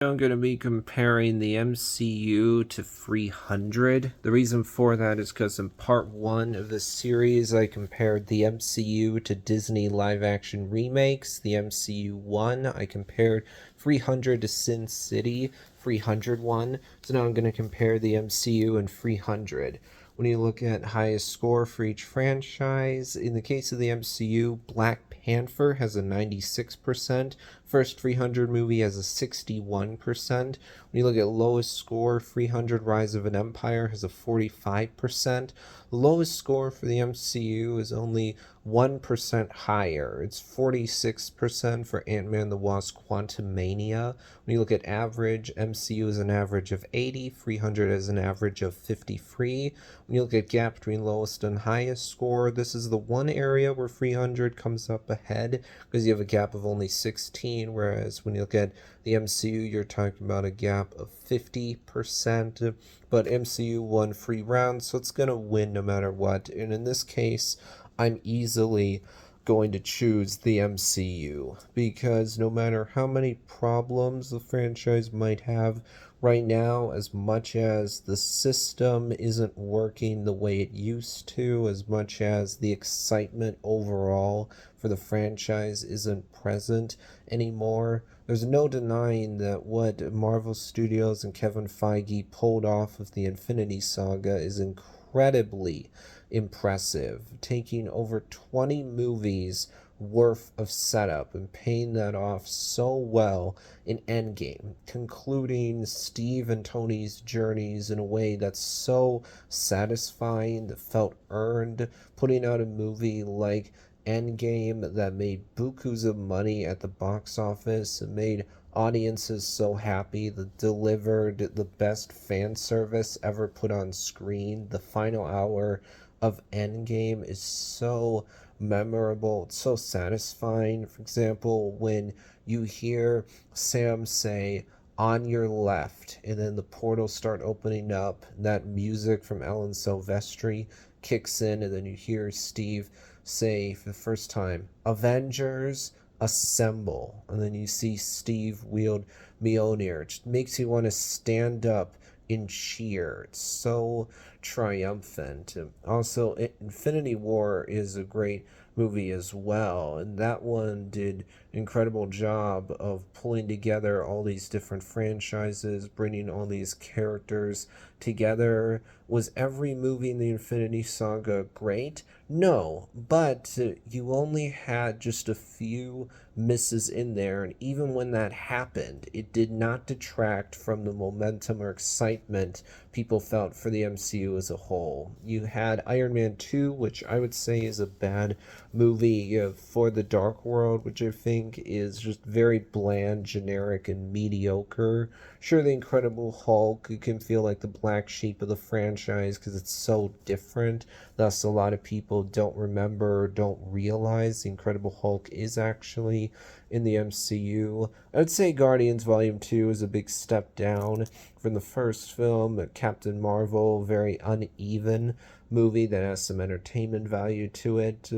I'm going to be comparing the MCU to 300. The reason for that is because in part 1 of this series, I compared the MCU to Disney live action remakes. The MCU 1, I compared 300 to Sin City 301. So now I'm going to compare the MCU and 300. When you look at highest score for each franchise, in the case of the MCU, Black Panther has a 96%. First 300 movie has a 61%. When you look at lowest score, 300 Rise of an Empire has a 45%. The lowest score for the MCU is only 1% higher. It's 46% for Ant-Man the Wasp Quantumania. When you look at average, MCU is an average of 80, 300 is an average of 53. When you look at gap between lowest and highest score, this is the one area where 300 comes up ahead because you have a gap of only 16, whereas when you look at the MCU, you're talking about a gap of 50%, but MCU won 3 rounds, so it's going to win no matter what, and in this case, I'm easily going to choose the MCU because no matter how many problems the franchise might have right now, as much as the system isn't working the way it used to, as much as the excitement overall for the franchise isn't present anymore, there's no denying that what Marvel Studios and Kevin Feige pulled off of the Infinity Saga is incredibly impressive, taking over 20 movies worth of setup and paying that off so well in Endgame, concluding Steve and Tony's journeys in a way that's so satisfying, that felt earned, putting out a movie like Endgame that made bukus of money at the box office and made audiences so happy, that delivered the best fan service ever put on screen. The final hour of Endgame is so memorable, it's so satisfying. For example, when you hear Sam say, "On your left," and then the portals start opening up, and that music from Alan Silvestri kicks in, and then you hear Steve say for the first time, "Avengers assemble," and then you see Steve wield Mjolnir. It just makes you want to stand up and cheer. It's so triumphant. Also, Infinity War is a great movie as well, and that one did an incredible job of pulling together all these different franchises, bringing all these characters together. Was every movie in the Infinity Saga great? No, but you only had just a few misses in there, and even when that happened, it did not detract from the momentum or excitement people felt for the MCU as a whole. You had Iron Man 2, which I would say is a bad movie for the Dark World, which I think is just very bland, generic, and mediocre. Sure, the Incredible Hulk can feel like the black sheep of the franchise because it's so different. Thus, a lot of people don't remember, don't realize the Incredible Hulk is actually in the MCU. I would say Guardians Volume 2 is a big step down from the first film. Captain Marvel, very uneven movie that has some entertainment value to it.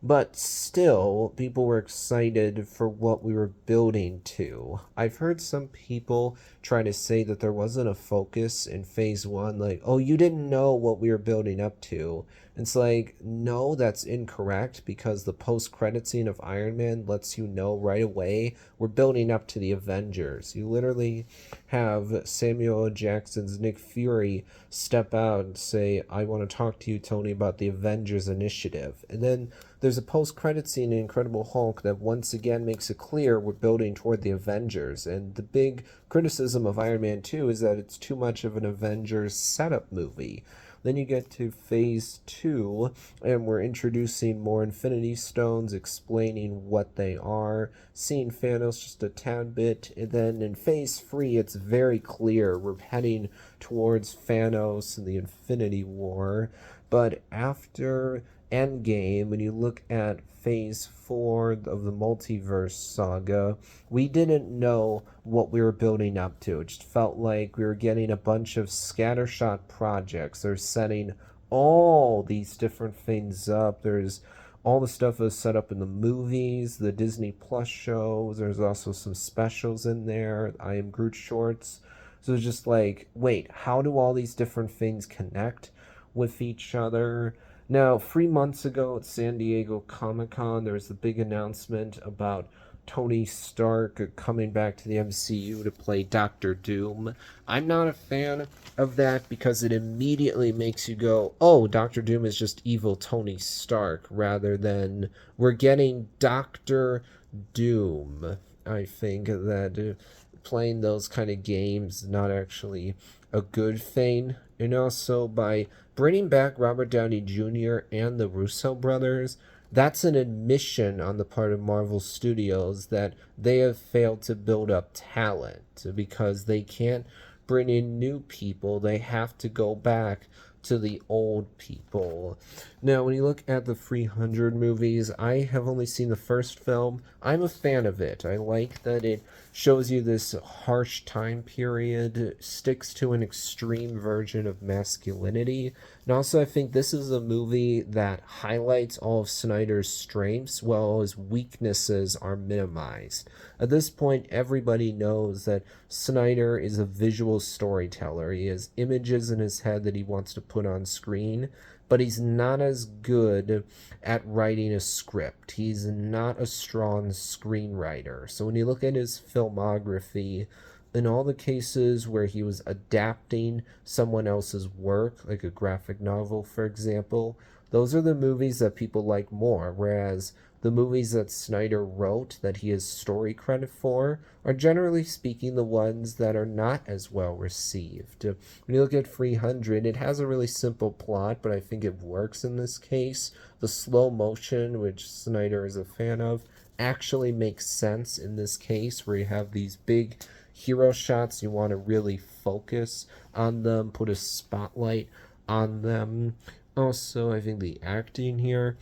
But still, people were excited for what we were building to. I've heard some people try to say that there wasn't a focus in phase one, like, oh, you didn't know what we were building up to. It's like, no, that's incorrect because the post-credit scene of Iron Man lets you know right away we're building up to the Avengers. You literally have Samuel L. Jackson's Nick Fury step out and say, I want to talk to you, Tony, about the Avengers initiative. And then there's a post-credit scene in Incredible Hulk that once again makes it clear we're building toward the Avengers. And the big criticism of Iron Man 2 is that it's too much of an Avengers setup movie. Then you get to phase 2, and we're introducing more Infinity Stones, explaining what they are, seeing Thanos just a tad bit, and then in phase 3, it's very clear we're heading towards Thanos and the Infinity War. But after Endgame, when you look at phase 4 of the multiverse saga, we didn't know what we were building up to. It just felt like we were getting a bunch of scattershot projects. They're setting all these different things up. There's all the stuff is set up in the movies, the Disney Plus shows. There's also some specials in there. I Am Groot shorts. So it's just like, wait, how do all these different things connect with each other? Now, 3 months ago at San Diego Comic Con, there was a big announcement about Tony Stark coming back to the MCU to play Doctor Doom. I'm not a fan of that because it immediately makes you go, oh, Doctor Doom is just evil Tony Stark, rather than we're getting Doctor Doom. I think that playing those kind of games is not actually a good thing. And also, by bringing back Robert Downey Jr. and the Russo brothers, that's an admission on the part of Marvel Studios that they have failed to build up talent because they can't bring in new people. They have to go back to the old people. Now, when you look at the 300 movies, I have only seen the first film. I'm a fan of it. I like that it shows you this harsh time period, sticks to an extreme version of masculinity. And also, I think this is a movie that highlights all of Snyder's strengths while his weaknesses are minimized. At this point, everybody knows that Snyder is a visual storyteller. He has images in his head that he wants to put on screen, but he's not as good at writing a script. He's not a strong screenwriter. So when you look at his filmography, in all the cases where he was adapting someone else's work, like a graphic novel, for example, those are the movies that people like more, whereas the movies that Snyder wrote that he has story credit for are generally speaking the ones that are not as well received. When you look at 300, it has a really simple plot, but I think it works in this case. The slow motion, which Snyder is a fan of, actually makes sense in this case where you have these big hero shots. You want to really focus on them, put a spotlight on them. Also, I think the acting here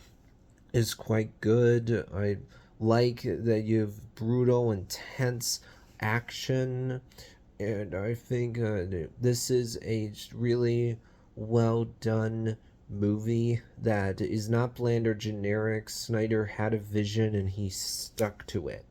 is quite good. I like that you have brutal, intense action, and I think this is a really well done movie that is not bland or generic. Snyder had a vision and he stuck to it.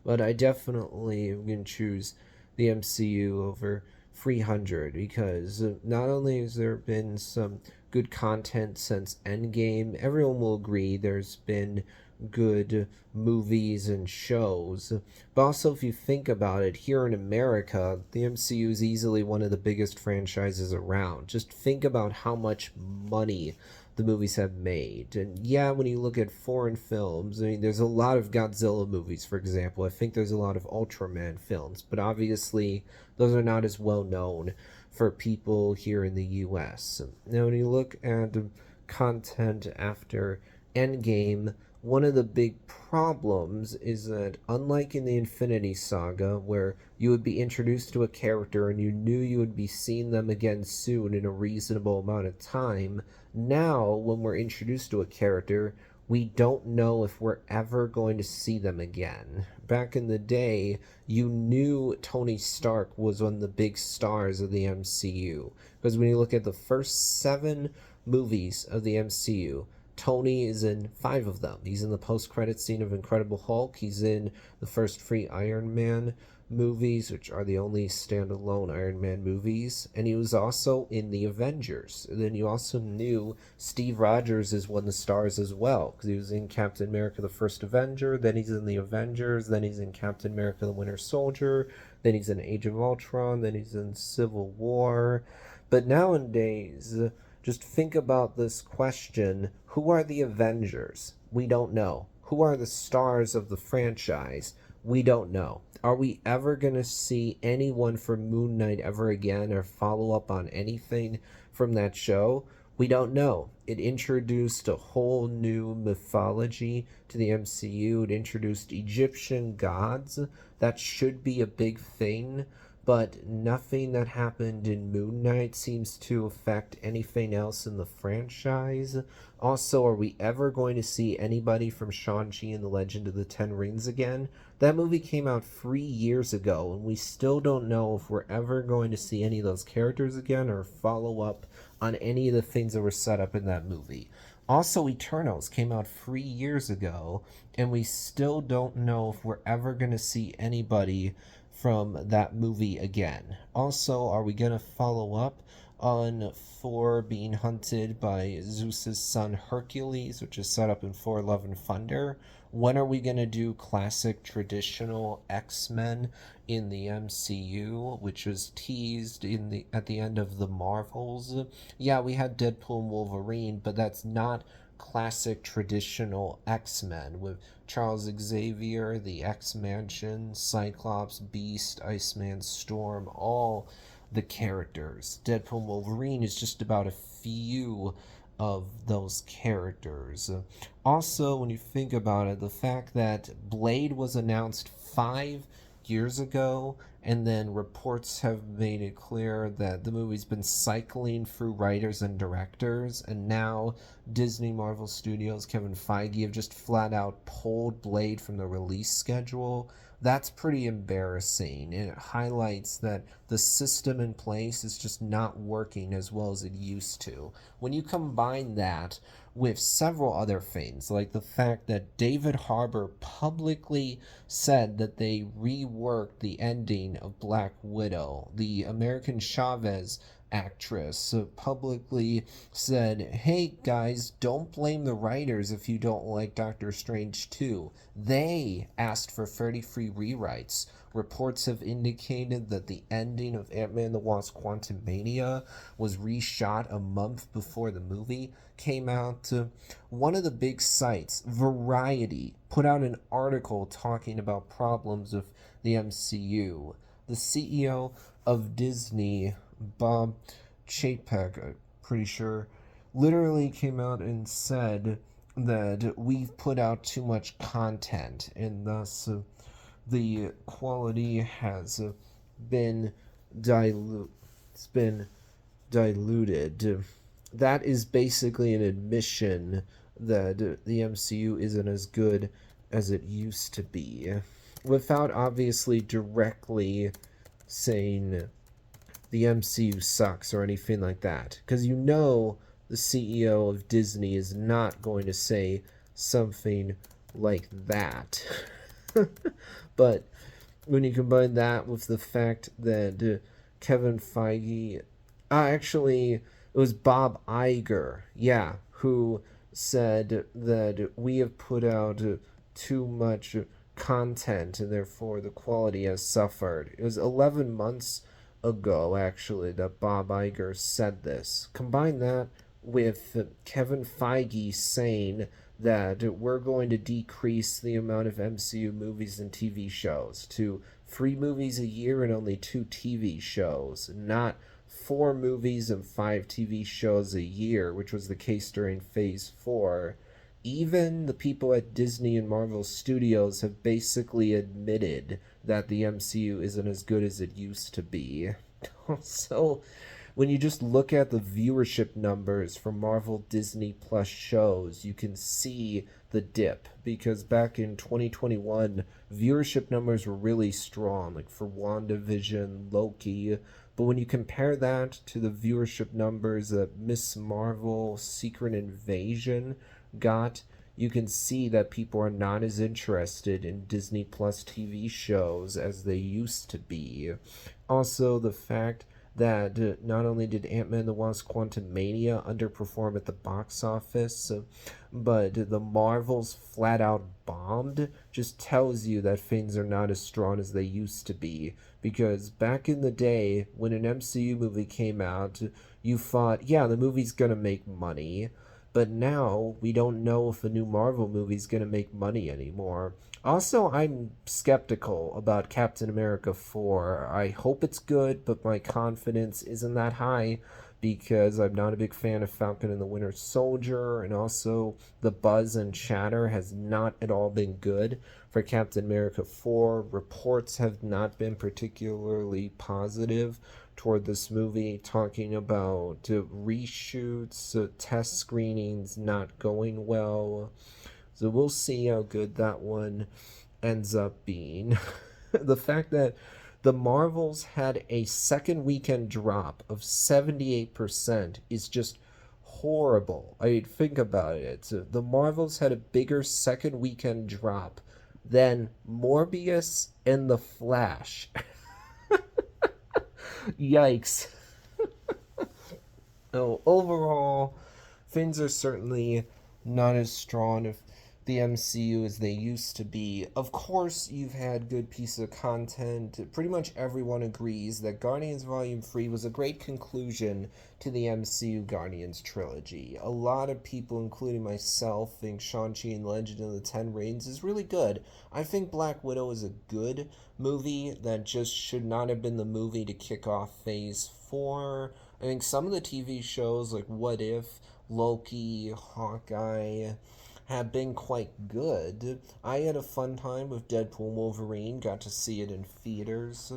But I definitely am going to choose the MCU over 300 because not only has there been some good content since Endgame, everyone will agree there's been good movies and shows. But also, if you think about it, here in America, the MCU is easily one of the biggest franchises around. Just think about how much money the movies have made. And yeah, when you look at foreign films, I mean, there's a lot of Godzilla movies, for example. I think there's a lot of Ultraman films, but obviously those are not as well known for people here in the US. Now, when you look at content after Endgame, one of the big problems is that, unlike in the Infinity Saga, where you would be introduced to a character and you knew you would be seeing them again soon in a reasonable amount of time, now, when we're introduced to a character, we don't know if we're ever going to see them again. Back in the day, you knew Tony Stark was one of the big stars of the MCU. Because when you look at the first 7 movies of the MCU, Tony is in 5 of them. He's in the post-credit scene of Incredible Hulk. He's in the first 3 Iron Man movies, which are the only standalone Iron Man movies. And he was also in the Avengers. And then you also knew Steve Rogers is one of the stars as well, because he was in Captain America the First Avenger, then he's in the Avengers, then he's in Captain America the Winter Soldier, then he's in Age of Ultron, then he's in Civil War. But nowadays, just think about this question: who are the Avengers? We don't know. Who are the stars of the franchise? We don't know. Are we ever going to see anyone from Moon Knight ever again or follow up on anything from that show? We don't know. It introduced a whole new mythology to the MCU. It introduced Egyptian gods. That should be a big thing, but nothing that happened in Moon Knight seems to affect anything else in the franchise. Also, are we ever going to see anybody from Shang-Chi and the Legend of the Ten Rings again? That movie came out 3 years ago, and we still don't know if we're ever going to see any of those characters again or follow up on any of the things that were set up in that movie. Also, Eternals came out 3 years ago, and we still don't know if we're ever going to see anybody from that movie again. Also, are we going to follow up on Thor being hunted by Zeus's son Hercules, which is set up in Thor Love and Thunder? When are we going to do classic traditional X-Men in the MCU, which was teased at the end of the Marvels? Yeah, we had Deadpool and Wolverine, but that's not classic traditional X-Men with Charles Xavier, the X-Mansion, Cyclops, Beast, Iceman, Storm, all the characters. Deadpool and Wolverine is just about a few of those characters. Also, when you think about it, the fact that Blade was announced 5 years ago, and then reports have made it clear that the movie's been cycling through writers and directors, and now Disney Marvel Studios, Kevin Feige have just flat out pulled Blade from the release schedule. That's pretty embarrassing, and it highlights that the system in place is just not working as well as it used to. When you combine that with several other things, like the fact that David Harbour publicly said that they reworked the ending of Black Widow. The American Chavez actress publicly said, "Hey guys, don't blame the writers if you don't like Doctor Strange 2. They asked for 33 rewrites." Reports have indicated that the ending of Ant-Man and the Wasp Quantumania was reshot a month before the movie came out. One of the big sites, Variety, put out an article talking about problems with the MCU. The CEO of Disney, Bob Chapek, I'm pretty sure, literally came out and said that we've put out too much content, and thus the quality has been it's been diluted. That is basically an admission that the MCU isn't as good as it used to be, without obviously directly saying the MCU sucks or anything like that. Because you know the CEO of Disney is not going to say something like that. But when you combine that with the fact that Kevin Feige, actually, it was Bob Iger, yeah, who said that we have put out too much content and therefore the quality has suffered. It was 11 months ago, actually, that Bob Iger said this. Combine that with Kevin Feige saying that we're going to decrease the amount of MCU movies and TV shows to 3 movies a year and only 2 TV shows, not 4 movies and 5 TV shows a year, which was the case during Phase 4. Even the people at Disney and Marvel Studios have basically admitted that the MCU isn't as good as it used to be. So, when you just look at the viewership numbers for Marvel Disney Plus shows, you can see the dip, because back in 2021, viewership numbers were really strong, like for WandaVision, Loki. But when you compare that to the viewership numbers that Miss Marvel Secret Invasion got, you can see that people are not as interested in Disney Plus TV shows as they used to be. Also, the fact that not only did Ant-Man and the Wasp Quantumania underperform at the box office, but the Marvels flat out bombed, just tells you that things are not as strong as they used to be. Because back in the day, when an MCU movie came out, you thought, yeah, the movie's gonna make money. But now, we don't know if a new Marvel movie's gonna make money anymore. Also, I'm skeptical about Captain America 4. I hope it's good, but my confidence isn't that high because I'm not a big fan of Falcon and the Winter Soldier, and also the buzz and chatter has not at all been good for Captain America 4. Reports have not been particularly positive toward this movie, talking about reshoots, test screenings not going well. So we'll see how good that one ends up being. The fact that the Marvels had a second weekend drop of 78% is just horrible. I mean, think about it. So the Marvels had a bigger second weekend drop than Morbius and The Flash. Yikes. So overall, things are certainly not as strong of the MCU as they used to be. Of course, you've had good pieces of content. Pretty much everyone agrees that Guardians Volume 3 was a great conclusion to the MCU Guardians trilogy. A lot of people, including myself, think Shang-Chi and Legend of the Ten Rings is really good. I think Black Widow is a good movie that just should not have been the movie to kick off Phase 4. I think some of the TV shows like What If, Loki, Hawkeye have been quite good. I had a fun time with Deadpool Wolverine, got to see it in theaters.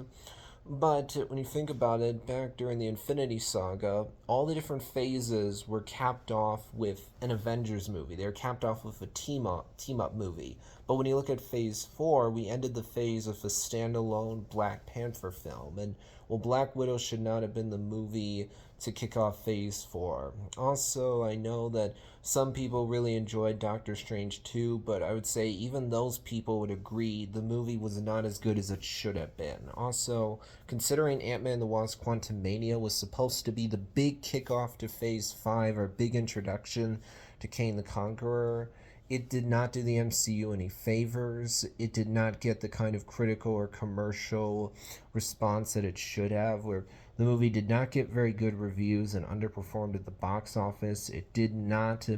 But when you think about it, back during the Infinity Saga, all the different phases were capped off with an Avengers movie. They were capped off with a team up movie. But when you look at Phase 4, we ended the phase with a standalone Black Panther film. And well, Black Widow should not have been the movie to kick off Phase 4. Also, I know that some people really enjoyed Doctor Strange 2, but I would say even those people would agree the movie was not as good as it should have been. Also, considering Ant-Man and the Wasp Quantumania was supposed to be the big kickoff to Phase 5, or big introduction to Kang the Conqueror, it did not do the MCU any favors. It did not get the kind of critical or commercial response that it should have, where the movie did not get very good reviews and underperformed at the box office. It did not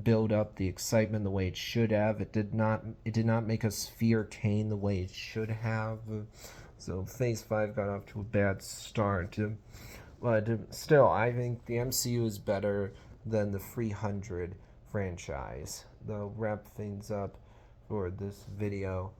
build up the excitement the way it should have. It did not make us fear Kane the way it should have. So Phase 5 got off to a bad start. But still, I think the MCU is better than the 300 franchise. They'll wrap things up for this video.